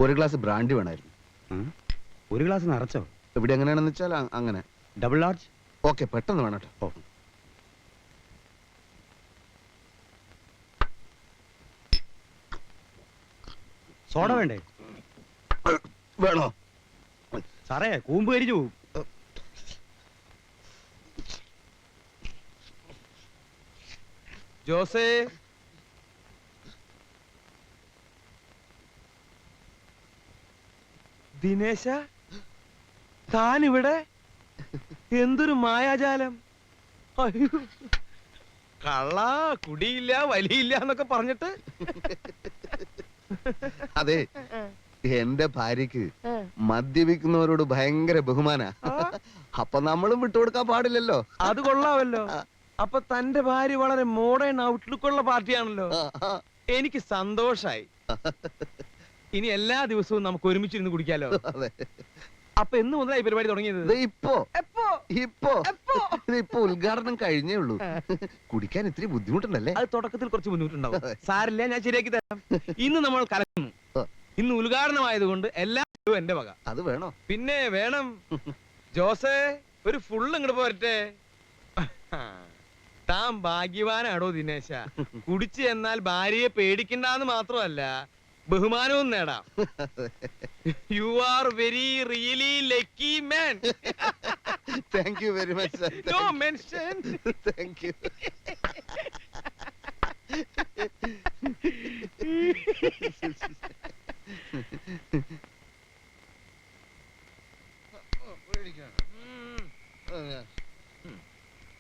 ഒരു glass brandy വേണമായിരുന്നു. ഒരു ഗ്ലാസ് നിറച്ചോ? ഇവിടെ എങ്ങനെയാണെന്ന് വെച്ചാൽ അങ്ങനെ. Double large. ഓക്കെ, പെട്ടെന്ന് വേണം കേട്ടോ. സോഡ വേണ്ടേ? വേണോ സാറേ? കൂമ്പ് കരിഞ്ഞു പോവും. ജോസേ, ദിനേശ, താൻ ഇവിടെ? എന്തൊരു മായാജാലം! അയ്യോ, കള്ള, കുടിയില്ല, വലിയില്ല എന്നൊക്കെ പറഞ്ഞിട്ട്. അതെ, എന്റെ ഭാര്യക്ക് മദ്യപിക്കുന്നവരോട് ഭയങ്കര ബഹുമാന. അപ്പൊ നമ്മളും വിട്ടുകൊടുക്കാൻ പാടില്ലല്ലോ. അത് കൊള്ളാമല്ലോ. അപ്പൊ തന്റെ ഭാര്യ വളരെ മോഡേൺ ഔട്ട്ലുക്ക് ഉള്ള പാർട്ടിയാണല്ലോ. എനിക്ക് സന്തോഷായി. ഇനി എല്ലാ ദിവസവും നമുക്ക് ഒരുമിച്ചിരുന്ന് കുടിക്കാലോ. അപ്പൊ എന്ന് മുതലായി പരിപാടി തുടങ്ങിയത്? ഇപ്പൊ ഉദ്ഘാടനം കഴിഞ്ഞേ ഉള്ളൂ. കുടിക്കാൻ ഇത്തിരി ബുദ്ധിമുട്ടുണ്ടല്ലേ? അത് തുടക്കത്തിൽ കുറച്ച് ബുദ്ധിമുട്ടുണ്ടാവും. സാരില്ല, ഞാൻ ശരിയാക്കി തരാം. ഇന്ന് നമ്മൾ കലക്കുന്നു. ഇന്ന് ഉദ്ഘാടനമായതുകൊണ്ട് എല്ലാം എന്റെ വക. അത് വേണോ? പിന്നെ വേണം. ജോസേ, ഒരു ഫുള്ള് ഇങ്ങോട്ട് പോരട്ടെ. താൻ ഭാഗ്യവാനാടോ ദിനേശ. കുടിച്ചു എന്നാൽ ഭാര്യയെ പേടിക്കണ്ടെന്ന് മാത്രമല്ല, ബഹുമാനവും നേടാം. You are very really lucky man. Thank you very much sir. No mention. Thank you.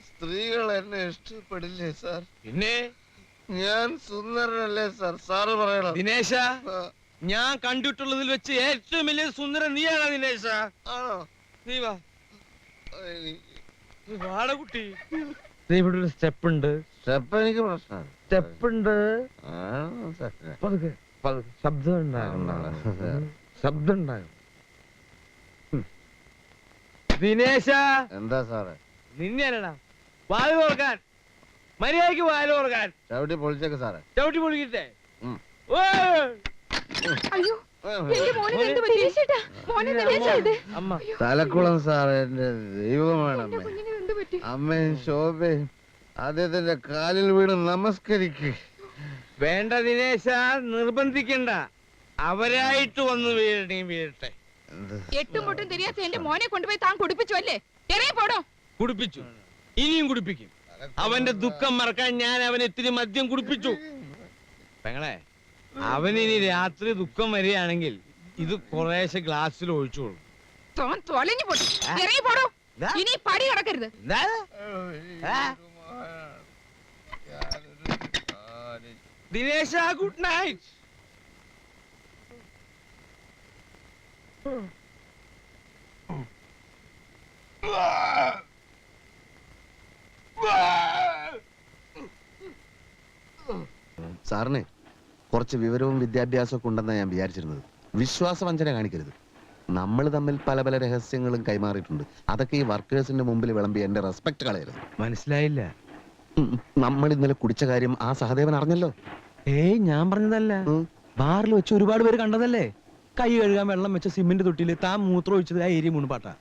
സ്ത്രീകൾ എന്നെ ഇഷ്ടപ്പെടില്ലേ സാർ? പിന്നെ ഞാൻ സുന്ദരനല്ലേ സാർ? സാറ് പറയണം. ദിനേശ, ഞാൻ കണ്ടിട്ടുള്ളതിൽ വെച്ച് ഏറ്റവും വലിയ സുന്ദരൻ നീയാണോ ദിനേശ? ആണോ? നീ വാ, വാട കുട്ടി. ഇവിടെ ഒരു സ്റ്റെപ്പ് ഉണ്ട്. സ്റ്റെപ്പ് എനിക്ക് പ്രശ്നമാണ്. സ്റ്റെപ്പ് ഉണ്ട്. ശബ്ദം ഉണ്ടാകും. ദിനേശ, എന്താ സാറേ? നിന്നെയാണടാ വാല് തുറക്കാൻ. മര്യാദക്ക് വാല് തുറക്കാൻ. ചവിട്ടി പൊളിച്ചേക്ക് സാറേ. ചവിട്ടി പൊളിക്കട്ടെ. തലക്കുളം സാറേ, എന്റെ ദൈവമാണ് അമ്മ. അമ്മയും ശോഭയും അദ്ദേഹത്തിന്റെ കാലിൽ വീണ് നമസ്കരിക്ക്. വേണ്ട ദിനേശ, നിർബന്ധിക്കണ്ട. അവരായിട്ട് വന്ന് വീഴട്ടെ. എട്ടും പൊട്ടും തിരിയാത്ത എന്റെ മോനെ കൊണ്ടുപോയി താൻ കുടിപ്പിച്ചു അല്ലേ? പോടോ. കുടിപ്പിച്ചു, ഇനിയും കുടിപ്പിക്കും. അവന്റെ ദുഃഖം മറക്കാൻ ഞാൻ അവന് ഇത്തിരി മദ്യം കുടിപ്പിച്ചു. പെങ്ങളെ, അവനിനി രാത്രി ദുഃഖം വരികയാണെങ്കിൽ ഇത് കുറേശ്ശെ ഗ്ലാസ്സിൽ ഒഴിച്ചോളൂ. പോടോ. ഇനി പടി കിടക്കരുത്. ദിനേശ, ഗുഡ് നൈറ്റ്. സാറിന് കുറച്ച് വിവരവും വിദ്യാഭ്യാസവും ഒക്കെ ഉണ്ടെന്നാണ് ഞാൻ വിചാരിച്ചിരുന്നത്. വിശ്വാസവഞ്ചന കാണിക്കരുത്. നമ്മൾ തമ്മിൽ പല പല രഹസ്യങ്ങളും കൈമാറിയിട്ടുണ്ട്. അതൊക്കെ ഈ വർക്കേഴ്സിന്റെ മുമ്പിൽ വിളമ്പി എന്റെ റെസ്പെക്ട് കളയരുത്. മനസ്സിലായില്ല? നമ്മൾ ഇന്നലെ കുടിച്ച കാര്യം ആ സഹദേവൻ അറിഞ്ഞല്ലോ. ഏയ്, ഞാൻ പറഞ്ഞതല്ല. ബാറിൽ വെച്ച് ഒരുപാട് പേര് കണ്ടതല്ലേ? കൈ കഴുകാൻ വെള്ളം വെച്ച സിമെന്റ് തൊട്ടില് താൻ മൂത്രം ഒഴിച്ചത് ആ ഏരിയ മുൻപാട്ടാ.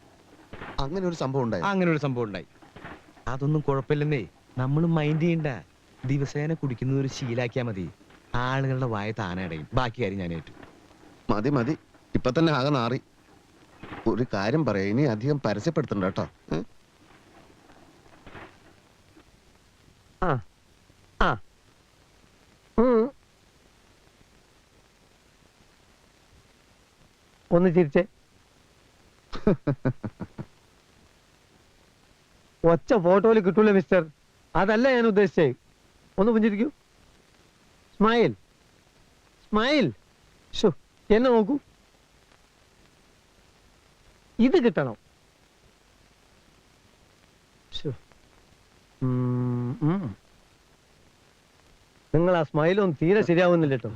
അങ്ങനെ ഒരു സംഭവം ഉണ്ടായി. അങ്ങനെ ഒരു സംഭവം ഉണ്ടായി. അതൊന്നും കുഴപ്പമില്ലെന്നേ. നമ്മൾ മൈൻഡ് ചെയ്യണ്ട. ദിവസേന കുടിക്കുന്നത് ഒരു ശീലാക്കിയാ മതി. ആളുകളുടെ വായ താനടയും. ബാക്കി കാര്യം ഞാൻ ഏറ്റു. മതി മതി, ഇപ്പൊ തന്നെ ആകെ നാറി. ഒരു കാര്യം പറയാം, ഇനി അധികം പരസ്യപ്പെടുത്തണ്ട കേട്ടോ. ഒന്ന് ചിരിച്ചേ. ഒച്ച ഫോട്ടോയിൽ കിട്ടൂല മിസ്റ്റർ. അതല്ല ഞാൻ ഉദ്ദേശിച്ചേ. ഒന്ന് പുഞ്ചിരിക്കൂ. Smile smile. എന്നെ നോക്കൂ. ഇത് കിട്ടണം. നിങ്ങൾ ആ സ്മൈലൊന്നും തീരെ ശരിയാവുന്നില്ല കേട്ടോ.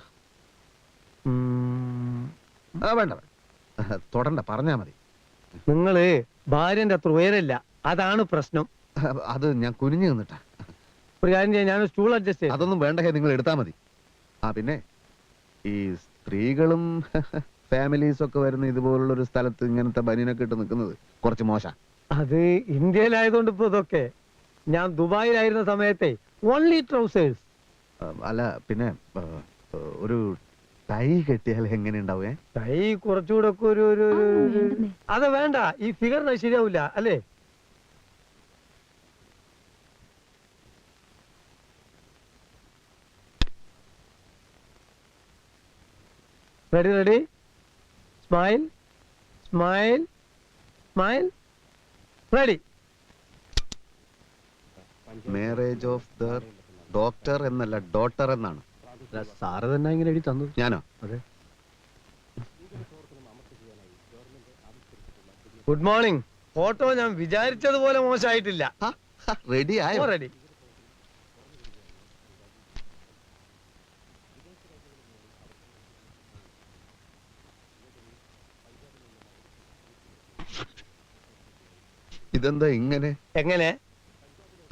വേണ്ട, തൊടണ്ട, പറഞ്ഞാ മതി. നിങ്ങള് ഭാര്യന്റെ അത്ര ഉയരല്ല, അതാണ് പ്രശ്നം. അത് ഞാൻ കുനിഞ്ഞു നിന്നിട്ടാ. ഒരു കാര്യം ചെയ്യാം, ഞാൻ സ്റ്റൂൾ അഡ്ജസ്റ്റ് ചെയ്യാം. അതൊന്നും വേണ്ട, നിങ്ങൾ എടുത്താ മതി. ആ പിന്നെ ഈ സ്ത്രീകളും ഫാമിലീസ് ഒക്കെ വരുന്ന ഇതുപോലുള്ള ഒരു സ്ഥലത്ത് ഇങ്ങനത്തെ ബനിയനൊക്കെ ഇട്ട് നിൽക്കുന്നത് കുറച്ച് മോശം. അത് ഇന്ത്യയിലായതുകൊണ്ട് ഇപ്പൊ ഇതൊക്കെ. ഞാൻ ദുബായിലായിരുന്ന സമയത്തെ ഓൺലി ട്രൗസേഴ്സ്. അല്ല പിന്നെ ഒരു ടൈ കെട്ടിയാൽ എങ്ങനെ ഉണ്ടാവേ? കൈ കുറച്ചുകൂടെ ഒക്കെ അത് വേണ്ട, ഈ ഫിഗറിന് ശരിയാവില്ല അല്ലേ? Ready ready, smile smile smile, ready. Marriage of the doctor എന്നല്ല ഡോട്ടർ എന്നാണ്. സാറ് തന്നെ ഇങ്ങനെ എഴുതി തന്നു. ഞാനോ? അതെ. Good morning. ഫോട്ടോ ഞാൻ വിചാരിച്ചതുപോലെ മോശമായിട്ടില്ല. റെഡി ആയോ? റെഡി. ഇതെന്താ ഇങ്ങനെ? എങ്ങനെ?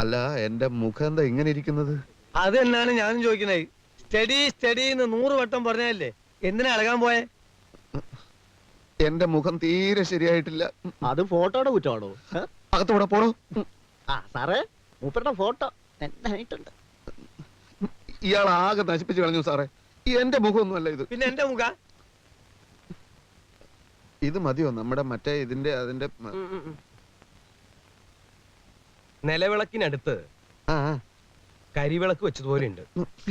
അല്ല, എന്റെ മുഖം എന്താ ഇങ്ങനെ ഇരിക്കുന്നത്? അത് തന്നെയാണ് ഞാനും ചോദിക്കുന്നത്. സ്റ്റഡി സ്റ്റഡി എന്ന് 100 വട്ടം പറഞ്ഞല്ലേ, എന്തിനാ അളകാൻ പോയെ? എന്റെ മുഖം തീരെ ശരിയായിട്ടില്ല. അത് ഫോട്ടോയുടെ കുറ്റമാണോ? അകത്തൂടെ പോണോ? ആ സാറേ, മൂപ്പരുടെ ഫോട്ടോ നന്നായിട്ടുണ്ട്. ഇയാൾ ആകെ നശിപ്പിച്ചു കളഞ്ഞു സാറേ. എന്റെ മുഖമൊന്നുമല്ല ഇത്. പിന്നെ എന്റെ മുഖ ഇത് മതിയോ? നമ്മുടെ മറ്റേ ഇതിന്റെ അതിന്റെ നിലവിളക്കിനടുത്ത് ആ കരിവിളക്ക് വെച്ചതുപോലെ ഉണ്ട്.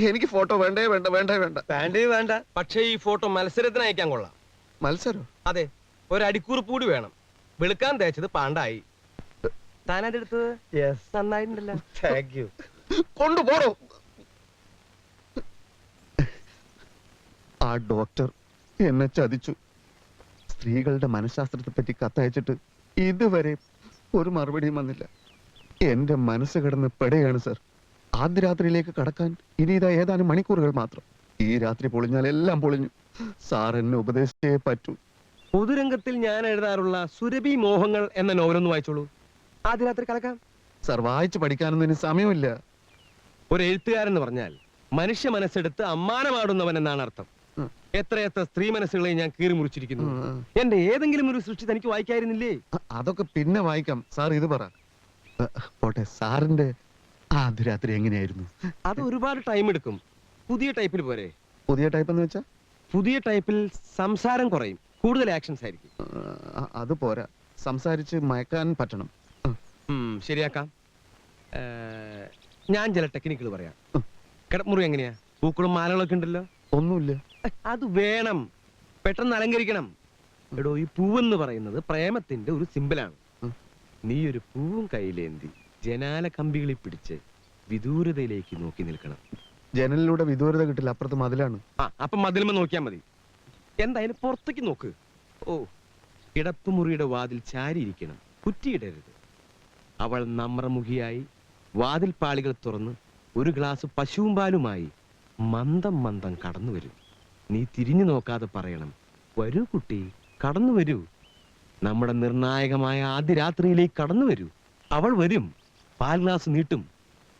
എനിക്ക് ഫോട്ടോ വേണ്ടേ വേണ്ട വേണ്ടേ വേണ്ട. പാന്റ് വേണ്ട. പക്ഷേ ഈ ഫോട്ടോ മത്സരത്തിന് അയക്കാൻ കൊള്ളാം. മത്സരം? അതെ, ഒരടിക്കുറിപ്പ് കൂടി വേണം. വെളുക്കാൻ തേച്ചത് പാണ്ടായി. താനതെടുത്തത് യെസ്, നന്നായിട്ടുണ്ടല്ലോ. Thank you. കൊണ്ടുപോടോ. ആ ഡോക്ടർ എന്നെ ചതിച്ചു. സ്ത്രീകളുടെ മനഃശാസ്ത്രത്തെ പറ്റി കത്തയച്ചിട്ട് ഇതുവരെ ഒരു മറുപടിയും വന്നില്ല. എന്റെ മനസ്സ് കിടന്ന് പെടുകയാണ് സർ. ആദ്യ രാത്രിയിലേക്ക് കടക്കാൻ ഇനി ഇതാ ഏതാനും മണിക്കൂറുകൾ മാത്രം. ഈ രാത്രി പൊളിഞ്ഞാൽ എല്ലാം പൊളിഞ്ഞു. സാർ എന്നെ ഉപദേശിച്ചേ പറ്റൂ. പൊതുരംഗത്തിൽ ഞാൻ എഴുതാറുള്ള സുരഭി മോഹങ്ങൾ എന്ന നോവലൊന്ന് വായിച്ചോളൂ. ആദ്യ രാത്രി കലക്കാം. സർ, വായിച്ചു പഠിക്കാനൊന്നും ഇനി സമയമില്ല. ഒരു എഴുത്തുകാരൻ എന്ന് പറഞ്ഞാൽ മനുഷ്യ മനസ്സെടുത്ത് അമ്മാനമാടുന്നവൻ എന്നാണ് അർത്ഥം. എത്രയെത്ര സ്ത്രീ മനസ്സുകളെ ഞാൻ കീറി മുറിച്ചിരിക്കുന്നു. എന്റെ ഏതെങ്കിലും ഒരു സൃഷ്ടി തനിക്ക് വായിക്കായിരുന്നില്ലേ? അതൊക്കെ പിന്നെ വായിക്കാം. സാർ ഇത് പറ. പോട്ടെ, സാറിന്റെ ആദ്യ രാത്രി എങ്ങനെയായിരുന്നു? അത് ഒരുപാട് ടൈം എടുക്കും. പുതിയ ടൈപ്പിൽ പോരെ? പുതിയ ടൈപ്പ് എന്ന് വെച്ചാ? പുതിയ ടൈപ്പിൽ സംസാരം കുറയും, കൂടുതൽ ആക്ഷൻസ് ആയിരിക്കും. അത് പോരാ, സംസാരിച്ച് മയക്കാൻ പറ്റണം. ശരിയാക്കാം. ഞാൻ ചില ടെക്നിക്കുകൾ പറയാം. കിടമുറി എങ്ങനെയാ? പൂക്കളും മാലകളൊക്കെ ഉണ്ടല്ലോ. ഒന്നുമില്ല. അത് വേണം, പെട്ടെന്ന് അലങ്കരിക്കണം. എടോ, ഈ പൂവെന്ന് പറയുന്നത് പ്രേമത്തിന്റെ ഒരു സിമ്പിളാണ്. നീ ഒരു പൂവും കയ്യിലേന്തി ജനാല കമ്പികളിൽ പിടിച്ച് വിദൂരതയിലേക്ക് നോക്കി നിൽക്കണം. ജനലിലൂടെ വിദൂരത കിട്ടില്ല, അപ്പുറത്ത് മതിലാണ്. അപ്പൊ മതിലുമ നോക്കിയാ മതി. എന്തായാലും പുറത്തേക്ക് നോക്ക്. ഓ, കിടപ്പുമുറിയുടെ വാതിൽ ചാരിയിരിക്കണം, കുറ്റിയിടരുത്. അവൾ നമ്രമുഖിയായി വാതിൽ പാളികൾ തുറന്ന് ഒരു ഗ്ലാസ് പശുവും പാലുമായി മന്ദം മന്ദം കടന്നു വരും. നീ തിരിഞ്ഞു നോക്കാതെ പറയണം, വരൂ കുട്ടി, കടന്നു വരൂ. നമ്മുടെ നിർണായകമായ ആദ്യ രാത്രിയിലേക്ക് കടന്നു വരൂ. അവൾ വരും, പാൽ ഗ്ലാസ് നീട്ടും.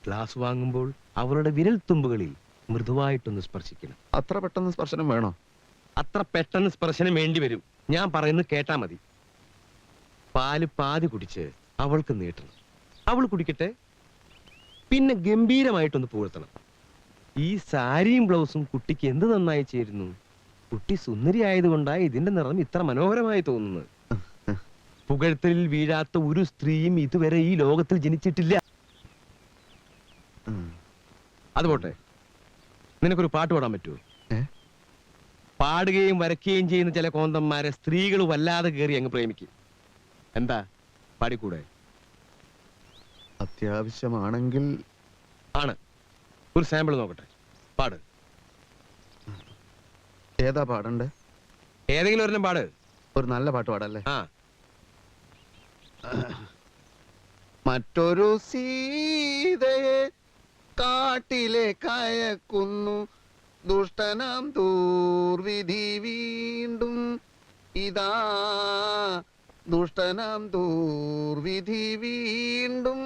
ഗ്ലാസ് വാങ്ങുമ്പോൾ അവളുടെ വിരൽ തുമ്പുകളിൽ മൃദുവായിട്ടൊന്ന് സ്പർശിക്കണം. അത്ര പെട്ടെന്ന് സ്പർശനം വേണോ? അത്ര പെട്ടെന്ന് സ്പർശനം വേണ്ടി വരും. ഞാൻ പറയുന്നത് കേട്ടാ മതി. പാല് പാതി കുടിച്ച് അവൾക്ക് നീട്ടണം. അവൾ കുടിക്കട്ടെ. പിന്നെ ഗംഭീരമായിട്ടൊന്ന് പുകഴ്ത്തണം. ഈ സാരിയും ബ്ലൗസും കുട്ടിക്ക് എന്ത് നന്നായി ചേരുന്നു. കുട്ടി സുന്ദരി ആയതുകൊണ്ടാണ് ഇതിന്റെ നിറം ഇത്ര മനോഹരമായി തോന്നുന്നത്. പുകഴ്ത്തലിൽ വീഴാത്ത ഒരു സ്ത്രീയും ഇതുവരെ ഈ ലോകത്തിൽ ജനിച്ചിട്ടില്ല. അതുപോട്ടെ, നിനക്കൊരു പാട്ട് പാടാൻ പറ്റുമോ? പാടുകയും വരയ്ക്കുകയും ചെയ്യുന്ന ചില കോന്തന്മാരെ സ്ത്രീകൾ വല്ലാതെ കയറി അങ്ങ് പ്രേമിക്കും. എന്താ, പാടിക്കൂടെ? അത്യാവശ്യമാണെങ്കിൽ ആണ്. ഒരു സാമ്പിൾ നോക്കട്ടെ, പാട്. ഏതാ പാടണ്ടേ? ഏതെങ്കിലും ഒരെണ്ണം പാട്. ഒരു നല്ല പാട്ട് പാടല്ലേ? ആ, മറ്റൊരു സീതയെ കാട്ടിലെ കയക്കുന്നു ദുഷ്ടനാം ദൂർവിധി വീണ്ടും. ഇതാ ദുഷ്ടനാം ദൂർവിധി വീണ്ടും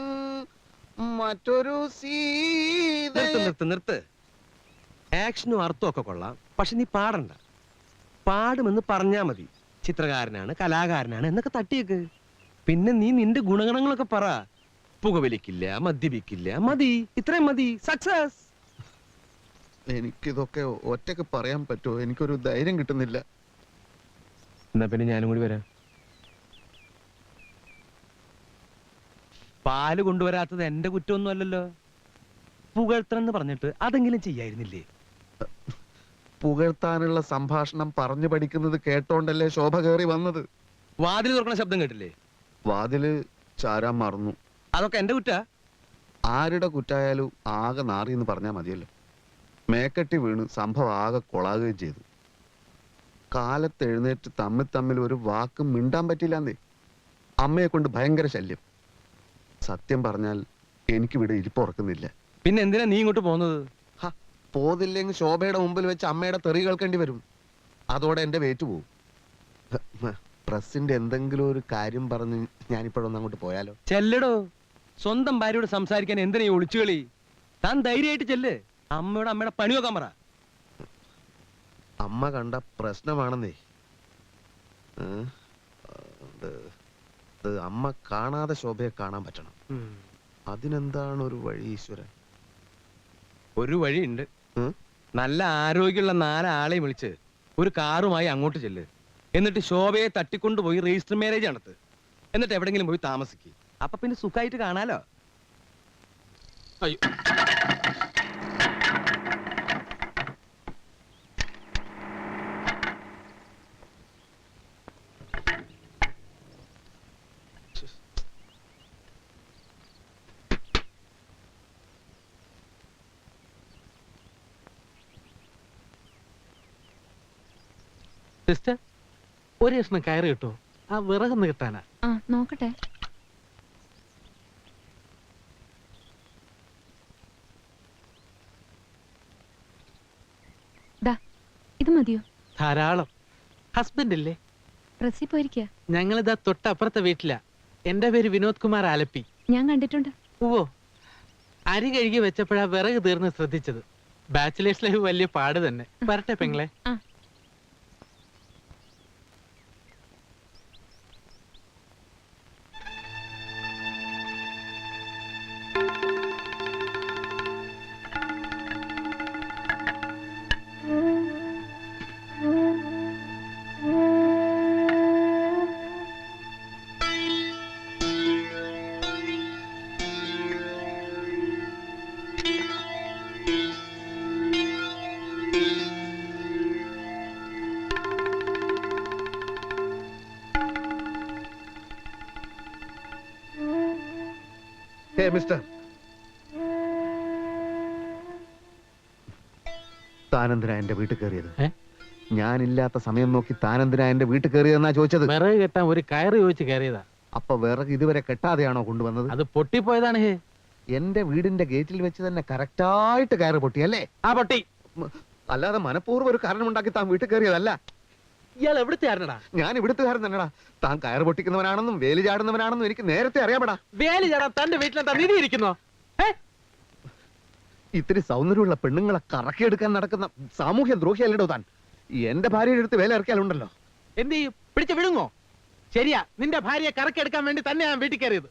മറ്റൊരു സീത. നിർത്ത് നിർത്ത് നിർത്ത്. ആക്ഷനും അർത്ഥവും ഒക്കെ കൊള്ളാം, പക്ഷെ നീ പാടണ്ട. പാടുമെന്ന് പറഞ്ഞാ മതി. ചിത്രകാരനാണ്, കലാകാരനാണ് എന്നൊക്കെ തട്ടിയേക്ക്. പിന്നെ നീ നിന്റെ ഗുണഗണങ്ങളൊക്കെ പറ. പുകവലിക്കില്ല, മദ്യപിക്കില്ല, മതി, ഇത്രയും മതി, സക്സസ്. എനിക്കിതൊക്കെ ഒറ്റക്ക് പറയാൻ പറ്റുമോ? എനിക്കൊരു ധൈര്യം കിട്ടുന്നില്ല. എന്നാ പിന്നെ ഞാനും കൂടി വരാം. പാല് കൊണ്ടുവരാത്തത് എന്റെ കുറ്റമൊന്നും അല്ലല്ലോ. പുകഴ്ത്തണമെന്ന് പറഞ്ഞിട്ട് അതെങ്കിലും ചെയ്യായിരുന്നില്ലേ? പുകഴ്ത്താനുള്ള സംഭാഷണം പറഞ്ഞു പഠിക്കുന്നത് കേട്ടോണ്ടല്ലേ ശോഭ കയറി വന്നത്. വാതിൽ തുറക്കണ ശബ്ദം കേട്ടില്ലേ? വാതില് ചാരാൻ മറന്നു. അതൊക്കെ എന്റെ കുറ്റാ. ആരുടെ കുറ്റായാലും ആകെ നാറി എന്ന് പറഞ്ഞാൽ മതിയല്ലോ. മേക്കെട്ടി വീണ് സംഭവം ആകെ കൊളാകുകയും ചെയ്തു. കാലത്ത് എഴുന്നേറ്റ് തമ്മിൽ ഒരു വാക്കും മിണ്ടാൻ പറ്റില്ലാന്നേ. അമ്മയെ കൊണ്ട് ഭയങ്കര ശല്യം. സത്യം പറഞ്ഞാൽ എനിക്കിവിടെ ഇരിപ്പുറക്കുന്നില്ല. പിന്നെ എന്തിനാ നീ ഇങ്ങോട്ട് പോകുന്നത്? പോതില്ലെങ്കിൽ ശോഭയുടെ മുമ്പിൽ വെച്ച് അമ്മയുടെ തെറി കേൾക്കേണ്ടി വരും. അതോടെ എന്റെ വേറ്റ് പോവും. പ്രസിന്റെ എന്തെങ്കിലും ഒരു കാര്യം പറഞ്ഞ് ഞാനിപ്പോഴൊന്ന് അങ്ങോട്ട് പോയാലോ? ചെല്ലടോ. സ്വന്തം ഭാര്യയോട് സംസാരിക്കാൻ എന്തിനാ ഈ ഒളിച്ചുകളി? താൻ ധൈര്യമായിട്ട് ചെല്ല്. അമ്മയുടെ പണി നോക്കാൻ പറ. അമ്മ കണ്ട പ്രശ്നമാണെന്നേ. അമ്മ കാണാതെ ശോഭയെ കാണാൻ പറ്റണം. അതിനെന്താണ് ഒരു വഴി ഈശ്വരൻ? ഒരു വഴിയുണ്ട്. നല്ല ആരോഗ്യമുള്ള 4 ആളെയും വിളിച്ച് ഒരു കാറുമായി അങ്ങോട്ട് ചെല്ല്. എന്നിട്ട് ശോഭയെ തട്ടിക്കൊണ്ടുപോയി രജിസ്റ്റർ മാരേജ് നടത്ത്. എന്നിട്ട് എവിടെങ്കിലും പോയി താമസിക്കും. അപ്പൊ പിന്നെ സുഖമായിട്ട് കാണാലോ. അയ്യോ, സിസ്റ്റർ, ഒരു കഷ്ണം കയറി കിട്ടോ? ആ വിറകൊന്ന് കിട്ടാനാ. ആ നോക്കട്ടെ. ഇത് മതിയോ? ധാരാളം. ഹസ്ബൻഡ് ഇല്ലേ? പ്രസി പോയിരിക്കുക. ഞങ്ങളിതാ തൊട്ടപ്പുറത്തെ വീട്ടിലാ. എന്റെ പേര് വിനോദ് കുമാർ ആലപ്പി. ഞാൻ കണ്ടിട്ടുണ്ട്. ഓ, അരി കഴുകി വെച്ചപ്പോഴാ വിറക് തീർന്ന് ശ്രദ്ധിച്ചത്. ബാച്ചിലേഴ്സ് ലൈഫ് വലിയ പാട് തന്നെ. വരട്ടെ പെങ്ങളെ. ആ മിസ്റ്റർ, താനെന്തിനാ എന്റെ വീട്ടിൽ കയറിയത്? ഞാനില്ലാത്ത സമയം നോക്കി താനെന്തിനാ എന്റെ വീട്ടിൽ കയറിയതെന്നാ ചോദിച്ചത്. വിറക് കെട്ടാൻ ഒരു കയറ് ചോദിച്ച് കയറിയതാ. അപ്പൊ വിറക് ഇതുവരെ കെട്ടാതെയാണോ കൊണ്ടുവന്നത്? അത് പൊട്ടിപ്പോയതാണ്. ഹേ, എന്റെ വീടിന്റെ ഗേറ്റിൽ വെച്ച് തന്നെ കറക്റ്റായിട്ട് കയറ് പൊട്ടിയല്ലേ? ആ പൊട്ടി. അല്ലാതെ മനഃപൂർവ്വം ഒരു കാരണമുണ്ടാക്കി താൻ വീട്ടിൽ കയറിയതല്ല. ഇയാൾ എവിടുത്തെ ആരണടാ? ഞാൻ ഇവിടുത്തുകാരൻ തന്നെടാ. താൻ കയറ് പൊട്ടിക്കുന്നവനാണെന്നും വേലി ചാടുന്നവനാണെന്നും എനിക്ക് നേരത്തെ അറിയാമടാ. വേലി ചാടാൻ തന്റെ വീട്ടിലെന്താ നിധി ഇരിക്കുന്നോ? ഇത്തിരി സൗന്ദര്യമുള്ള പെണ്ണുങ്ങളെ കറക്കിയെടുക്കാൻ നടക്കുന്ന സാമൂഹ്യ ദ്രോഹിയല്ലടോ താൻ. എന്റെ ഭാര്യയുടെ അടുത്ത് വേല ഇറക്കിയാലുണ്ടല്ലോ. എന്ത് ചെയ്യും? പിടിച്ച് വിഴുങ്ങോ? ശരിയാ, നിന്റെ ഭാര്യയെ കറക്കെടുക്കാൻ വേണ്ടി തന്നെ ഞാൻ വീട്ടിൽ കയറിയത്.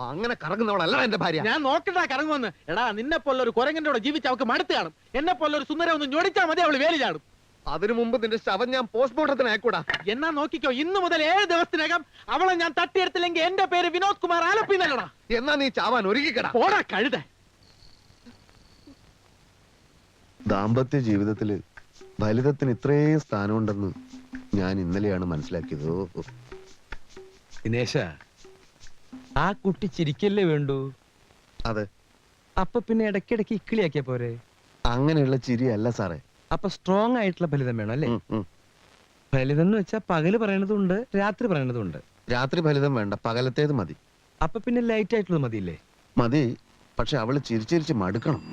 അങ്ങനെ കറങ്ങുന്നവളല്ല എന്റെ ഭാര്യ. ഞാൻ നോക്കട്ടാ കറങ്ങുമെന്ന്. എടാ, നിന്നെ പോലെ ഒരു കുരങ്ങന്റെ കൂടെ ജീവിച്ച് അവൾക്ക് മടുത്ത് കാണും. എന്നെ പോലെ ഒരു സുന്ദരം ഒന്ന് ഞൊടിച്ചാൽ മതി, അവള് വേലി ചാടും. അതിനു മുമ്പ് നിന്റെ ശവം ഞാൻ പോസ്റ്റ്മോർട്ടത്തിന് അയക്കൂടാ. എന്നാ നോക്കിക്കോ, ഇന്ന് മുതൽ 7 ദിവസത്തിനകം അവളെ ഞാൻ തട്ടിയെടുത്തില്ലെങ്കിൽ എന്റെ പേര് വിനോദ് കുമാർ ആലപ്പി എന്നല്ലടാ. എന്നാ നീ ചാവാൻ ഒരുക്കിക്കടാ. പോടാ കഴുത. ദാമ്പത്യ ജീവിതത്തില് ഫലിതത്തിന് ഇത്രയും സ്ഥാനമുണ്ടെന്ന് ഞാൻ ഇന്നലെയാണ് മനസ്സിലാക്കിയത്. ദിനേശ, ആ കുട്ടി ചിരിക്കല്ലേ വേണ്ടു? അതെ. അപ്പൊ പിന്നെ ഇടയ്ക്കിടയ്ക്ക് ഇക്കിളിയാക്കിയ പോരെ? അങ്ങനെയുള്ള ചിരിയല്ല സാറേ. അപ്പൊ സ്ട്രോങ് ആയിട്ടുള്ള ഫലിതം വേണം അല്ലേ? ഫലിതം എന്ന് വെച്ചാൽ പകല് പറയണതുണ്ട്, രാത്രി പറയണതുണ്ട്. രാത്രി ഫലിതം വേണ്ട, പകലത്തേത് മതി. അപ്പൊ പിന്നെ ലൈറ്റ് ആയിട്ടുള്ളത് മതിയില്ലേ? മതി, പക്ഷെ അവള് ചിരിച്ചിരിച്ച് മടുക്കണം.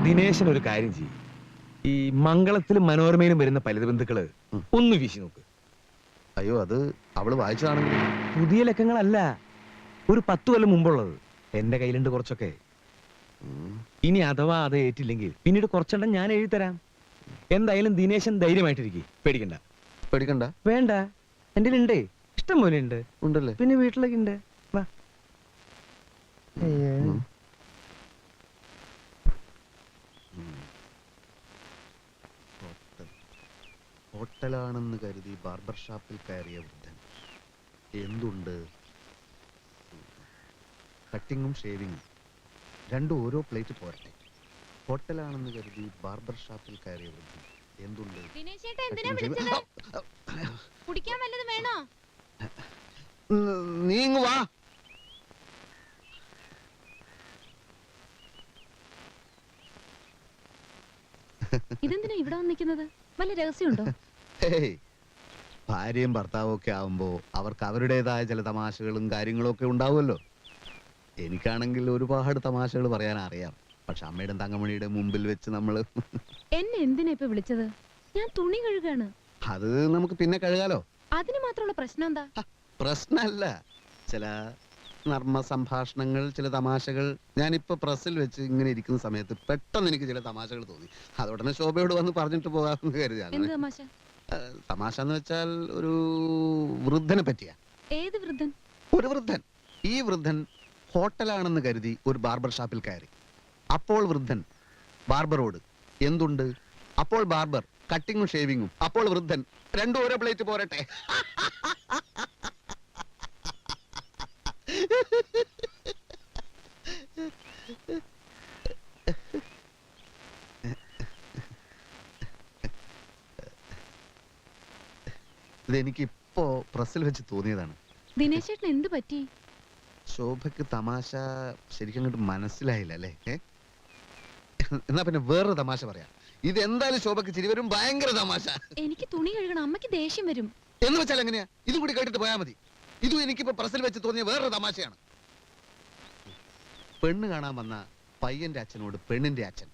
ദിനേശൻ ഒരു കാര്യം ചെയ്യും. ഈ മംഗളത്തിലും മനോരമയിലും വരുന്ന ഫലിത ബന്ധുക്കള് ഒന്ന് വീശി നോക്ക്. അയ്യോ, അത് അവള് വായിച്ചതാണെങ്കിൽ. പുതിയ ലക്കങ്ങളല്ല, ഒരു 10 കൊല്ലം മുമ്പുള്ളത്. എന്റെ കയ്യിലുണ്ട് കുറച്ചൊക്കെ. ഇനി അഥവാ അത് ഏറ്റില്ലെങ്കിൽ പിന്നീട് കുറച്ചെണ്ണം ഞാൻ എഴുതി തരാം. എന്തായാലും ദിനേശൻ ധൈര്യമായിട്ടിരിക്കും, പേടിക്കണ്ട. പേടിക്കണ്ട. വേണ്ട, എന്റെ ഉണ്ട്, ഇഷ്ടം പോലെ ഉണ്ട്. ഉണ്ടല്ലേ? പിന്നെ വീട്ടിലൊക്കെ ഉണ്ട്. വാ. അയ്യോ. ഉം. ഹോട്ടലാണെന്ന് കരുതി ബാർബർ ഷാപ്പിൽ കയറിയ വൃദ്ധൻ. എന്തുണ്ട്? കട്ടിങ്ങും ഷേവിങ്ങും രണ്ടും ഓരോ പ്ലേറ്റ് പോരട്ടെ. ഹോട്ടലാണെന്ന് കരുതി ബാർബർ ഷാപ്പിൽ കയറിയ വൃദ്ധൻ. എന്തുണ്ട്? ദിനേശേട്ടാ എന്തിനാ വിളിച്ചത്? കുടിക്കാൻ വല്ലതും വേണോ? നീങ്ങ് വാ. ഇതെന്തിനാ ഇവിടെ വന്നിരിക്കുന്നത്? വല്ല രഹസ്യമുണ്ടോ? ഹേയ്, ഭാര്യയും ഭർത്താവും ഒക്കെ ആവുമ്പോ അവർക്ക് അവരുടേതായ ചില തമാശകളും കാര്യങ്ങളും ഒക്കെ ഉണ്ടാവുമല്ലോ. എനിക്കാണെങ്കിൽ ഒരുപാട് തമാശകൾ പറയാൻ അറിയാം. പക്ഷെ അമ്മയുടെ തങ്കമണിയുടെ മുമ്പിൽ വെച്ച് നമ്മള് എന്നെ എന്തിനാ ഇപ്പൊ വിളിച്ചത്? ഞാൻ തുണി കഴുകാണ്. അത് നമുക്ക് പിന്നെ കഴുകാലോ. അതിന് മാത്രമുള്ള പ്രശ്നം എന്താ? പ്രശ്നമല്ല, ചില നർമ്മ സംഭാഷണങ്ങൾ, ചില തമാശകൾ. ഞാനിപ്പോ പ്രസ്സിൽ വെച്ച് ഇങ്ങനെ ഇരിക്കുന്ന സമയത്ത് പെട്ടെന്ന് എനിക്ക് ചില തമാശകൾ തോന്നി. അതുടനെ ശോഭയോട് വന്ന് പറഞ്ഞിട്ട് പോകാമെന്ന് കരുതി. എന്ത് അങ്ങനെ തമാശ? തമാശ എന്ന് വെച്ചാൽ ഒരു വൃദ്ധനെ പറ്റിയാ. ഏത് വൃദ്ധൻ? ഒരു വൃദ്ധൻ. ഈ വൃദ്ധൻ ഹോട്ടലാണെന്ന് കരുതി ഒരു ബാർബർ ഷാപ്പിൽ കയറി. അപ്പോൾ വൃദ്ധൻ ബാർബറോട് എന്തുണ്ട്? അപ്പോൾ ബാർബർ കട്ടിങ്ങും ഷേവിങ്ങും. അപ്പോൾ വൃദ്ധൻ രണ്ടും ഓരോ പ്ലേറ്റ് പോരട്ടെ. ഇതെനിക്ക് ഇപ്പോ പ്രസ്സിൽ വെച്ച് തോന്നിയതാണ്. ദിനേശേട്ടൻ എന്ത് പറ്റി? ശോഭയ്ക്ക് തമാശ ശരിക്കും അങ്ങോട്ട് മനസ്സിലായില്ല അല്ലേ? എന്നാ പിന്നെ വേറൊരു തമാശ പറയാം. ഇത് എന്തായാലും ശോഭയ്ക്ക് ചിരി വരും. ഭയങ്കര തമാശ. എനിക്ക് തുണി കഴുകണം, അമ്മയ്ക്ക് ദേഷ്യം വരും. എന്ന് വെച്ചാൽ എങ്ങനെയാ? ഇതും കൂടി കേട്ടിട്ട് പോയാൽ മതി. ഇതും എനിക്കിപ്പോ പ്രസ്സിൽ വെച്ച് തോന്നിയ വേറൊരു തമാശയാണ്. പെണ്ണ് കാണാൻ വന്ന പയ്യന്റെ അച്ഛനോട് പെണ്ണിന്റെ അച്ഛൻ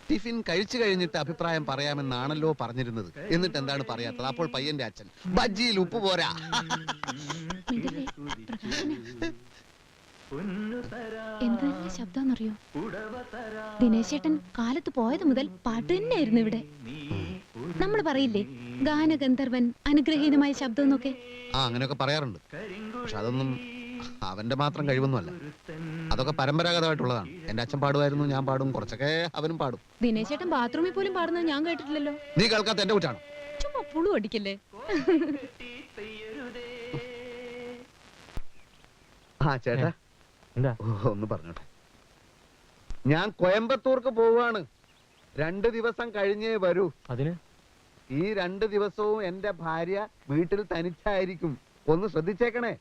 ടിഫിൻ കഴിച്ചു കഴിഞ്ഞിട്ട് അഭിപ്രായം പറയാമെന്നാണല്ലോ പറഞ്ഞിരുന്നത്. എന്നിട്ട് എന്താണ് പറയാത്തത്? അപ്പോൾ പയ്യന്റെ അച്ഛൻ ബജ്ജിയിൽ ഉപ്പ് പോരാ. മിണ്ടല്ലേ, പ്രകാശന. എന്ത് നല്ല ശബ്ദാന്നറിയോ? ദിനേശേട്ടൻ കാലത്ത് പോയത് മുതൽ പാട്ട് തന്നെയായിരുന്നു ഇവിടെ. നമ്മൾ പറയില്ലേ ഗാനഗന്ധർവൻ, അനുഗ്രഹീതമായ ശബ്ദം എന്നൊക്കെ. അങ്ങനെയൊക്കെ പറയാറുണ്ട്. പക്ഷെ അതൊന്നും അവന്റെ മാത്രം കഴിവൊന്നുമല്ല. അതൊക്കെ പരമ്പരാഗതമായിട്ടുള്ളതാണ്. എന്റെ അച്ഛൻ പാടുമായിരുന്നു, ഞാൻ പാടും, കുറച്ചൊക്കെ അവനും പാടും. ദിനേശേട്ടൻ ബാത്റൂമിൽ പോലും പാടുന്നത് ഞാൻ കേട്ടിട്ടില്ലല്ലോ. നീ കേൾക്കാത്ത എന്റെ കുറ്റാണ്. ചുമ്മാ പുളു അടിക്കല്ലേ. ചേട്ടാ, എന്താ? ഒന്ന് പറഞ്ഞോട്ടെ. ഞാൻ കോയമ്പത്തൂർക്ക് പോവാണ്. 2 ദിവസം കഴിഞ്ഞേ വരൂ. അതിന് ഈ 2 ദിവസവും എന്റെ ഭാര്യ വീട്ടിൽ തനിച്ചായിരിക്കും. ഒന്ന് ശ്രദ്ധിച്ചേക്കണേ.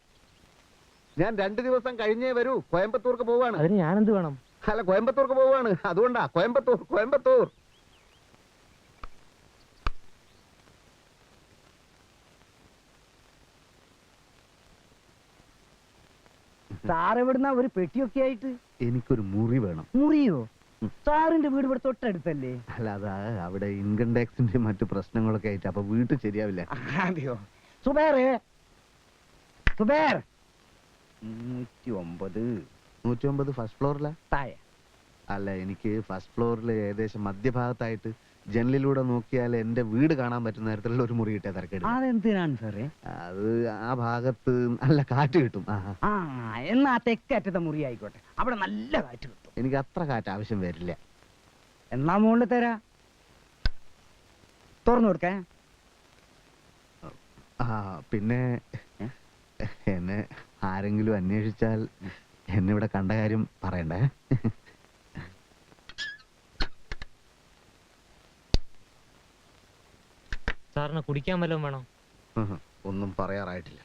ഞാൻ 2 ദിവസം കഴിഞ്ഞേ വരൂ. കോയമ്പത്തൂർക്ക് പോവാണ്. അതിന് ഞാൻ എന്ത് വേണം? അല്ല, കോയമ്പത്തൂർക്ക് പോവാണ്. അതുകൊണ്ടാ. കോയമ്പത്തൂർ. സാറ് എവിടുന്ന ഒരു പെട്ടിയൊക്കെ ആയിട്ട്? എനിക്കൊരു മുറി വേണം. മുറിയോ? സാറിന്റെ വീട് ഇവിടെ തൊട്ടടുത്തല്ലേ? അല്ല, അതാ അവിടെ ഇൻകം ടാക്സിന്റെ മറ്റു പ്രശ്നങ്ങളൊക്കെ ആയിട്ട്. അപ്പൊ വീട്ടിൽ ശരിയാവില്ല. അതെയോ? സുബേറേ, സുബേർ. 109 109 ഫസ്റ്റ് ഫ്ലോറിലാ? താഴെ. അല്ല, എനിക്ക് ഫസ്റ്റ് ഫ്ലോറിൽ ഏകദേശം മധ്യഭാഗത്തായിട്ട് ജനലിലൂടെ നോക്കിയാൽ എന്റെ വീട് കാണാൻ പറ്റുന്ന തരത്തിലുള്ള ഒരു മുറി കിട്ടിയ തിരക്കേട്. അതെന്തിനാണ് സാറേ? അത് ആ ഭാഗത്ത് നല്ല കാറ്റ് കിട്ടും. ആ, എന്നാ തെക്കറ്റത്തെ മുറി ആയിക്കോട്ടെ. അവിടെ നല്ല കാറ്റ് കിട്ടും. എനിക്ക് അത്ര കാറ്റ് ആവശ്യം വരില്ല. എന്നാ മുകളിൽ തരാ. തുറന്നു കൊടുക്കേ. പിന്നെ എന്നെ ആരെങ്കിലും അന്വേഷിച്ചാൽ എന്നെ ഇവിടെ കണ്ട കാര്യം പറയണ്ടേ? സാറിന് കുടിക്കാൻ വല്ലതും വേണം? ഒന്നും പറയാറായിട്ടില്ല.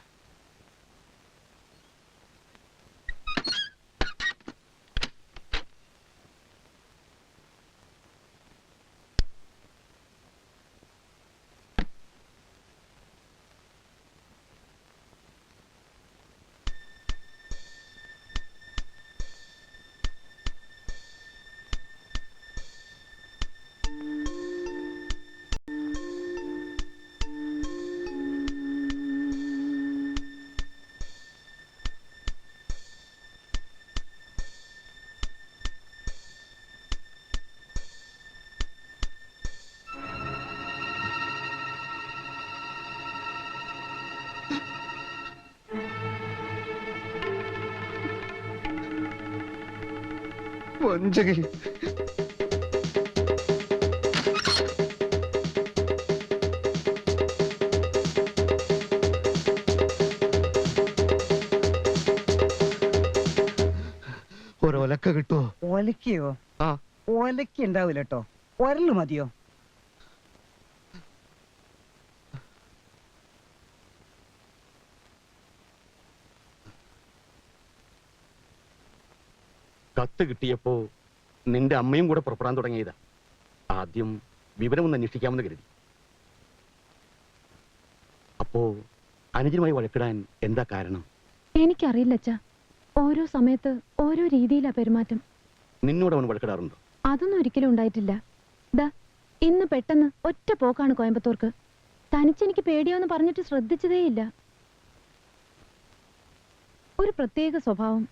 വഞ്ചകി. ഒരൊലക്ക കിട്ടുമോ? ഒലക്കയോ? ആ. ഒലക്ക ഉണ്ടാവില്ല കേട്ടോ, ഒരല് മതിയോ? കത്ത് കിട്ടിയപ്പോ നിന്റെ അമ്മയും കൂടെ പുറപ്പെടാൻ തുടങ്ങിയതാ. ആദ്യം വിവരമൊന്ന് അന്വേഷിക്കാമെന്ന് കരുതി. അപ്പോ അനുജനുമായി വഴക്കിടാൻ എന്താ കാരണം? എനിക്കറിയില്ല അച്ഛാ, ഓരോ സമയത്ത് ഓരോ രീതിയിലാ പെരുമാറ്റം. നിന്നോട് അവൻ വഴക്കിടാറുണ്ടോ? അതൊന്നും ഒരിക്കലും ഉണ്ടായിട്ടില്ല. ദാ ഇന്ന് പെട്ടെന്ന് ഒറ്റ പോക്കാണ് കോയമ്പത്തൂർക്ക്. തനിച്ചെനിക്ക് പേടിയാന്ന് പറഞ്ഞിട്ട് ശ്രദ്ധിച്ചതേയില്ല. ഒരു പ്രത്യേക സ്വഭാവം,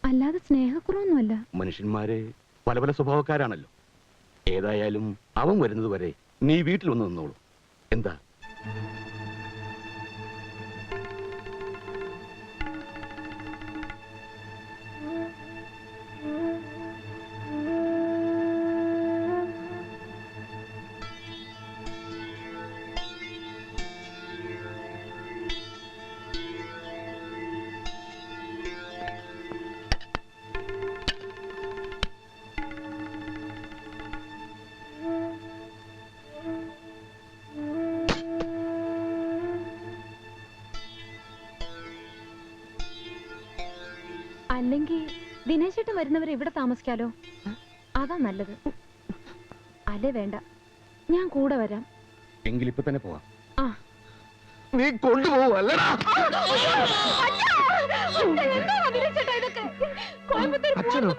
അല്ലാതെ സ്നേഹക്കുറവൊന്നുമല്ല. മനുഷ്യന്മാര് പല പല സ്വഭാവക്കാരാണല്ലോ. ഏതായാലും അവൻ വരുന്നത് വരെ നീ വീട്ടിൽ വന്ന് നിന്നോളൂ. എന്താ? അല്ലെങ്കിൽ ദിനേശേട്ടൻ വരുന്നവരെ ഇവിടെ താമസിക്കാലോ? അതാ നല്ലത്. അല്ലേ വേണ്ട, ഞാൻ കൂടെ വരാം. എങ്കിലിപ്പോ തന്നെ പോവാം. ആ, നീ കൊണ്ടുപോവല്ലടാ. അച്ഛനോ?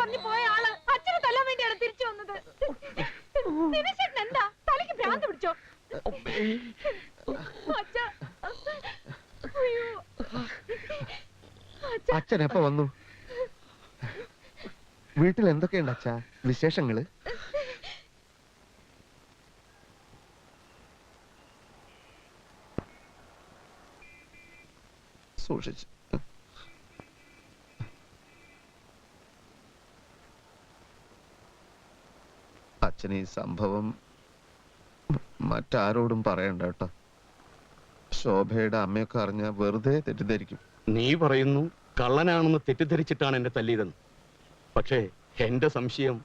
അച്ഛൻ എപ്പ വന്നു? വീട്ടിൽ എന്തൊക്കെയുണ്ട് അച്ഛാ വിശേഷങ്ങള്? സൂക്ഷിച്ച്. അച്ഛൻ ഈ സംഭവം മറ്റാരോടും പറയണ്ട കേട്ടോ. ശോഭയുടെ അമ്മയൊക്കെ അറിഞ്ഞ വെറുതെ തെറ്റിദ്ധരിക്കും. നീ പറയുന്നു കള്ളനാണെന്ന് തെറ്റിദ്ധരിച്ചിട്ടാണ് എന്നെ തല്ലിയതെന്ന്. പക്ഷേ എന്റെ സംശയം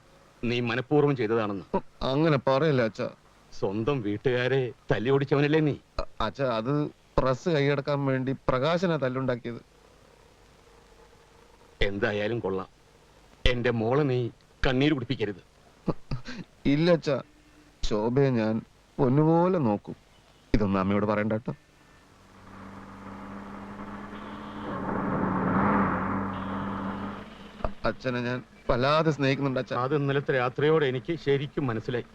നീ മനഃപൂർവ്വം ചെയ്തതാണെന്ന്. അങ്ങനെ പറയല്ല അച്ഛാ. സ്വന്തം വീട്ടുകാരെ തല്ലി ഓടിച്ചവനല്ലേ നീ? അച്ഛാ, അത് പ്രസ് കൈയടക്കാൻ വേണ്ടി പ്രകാശന തല്ലുണ്ടാക്കിയത്. എന്തായാലും കൊള്ളാം. എന്റെ മോളെ നീ കണ്ണീര് കുടിപ്പിക്കരുത്. ഇല്ല അച്ഛാ, ശോഭയെ ഞാൻ പൊന്നുപോലെ നോക്കും. ഇതൊന്നും അമ്മയോട് പറയണ്ട കേട്ടോ. അച്ഛനെ ഞാൻ വല്ലാതെ സ്നേഹിക്കുന്നുണ്ട് അച്ഛാ. അത് ഇന്നലത്തെ രാത്രിയോടെ എനിക്ക് ശരിക്കും മനസ്സിലായി.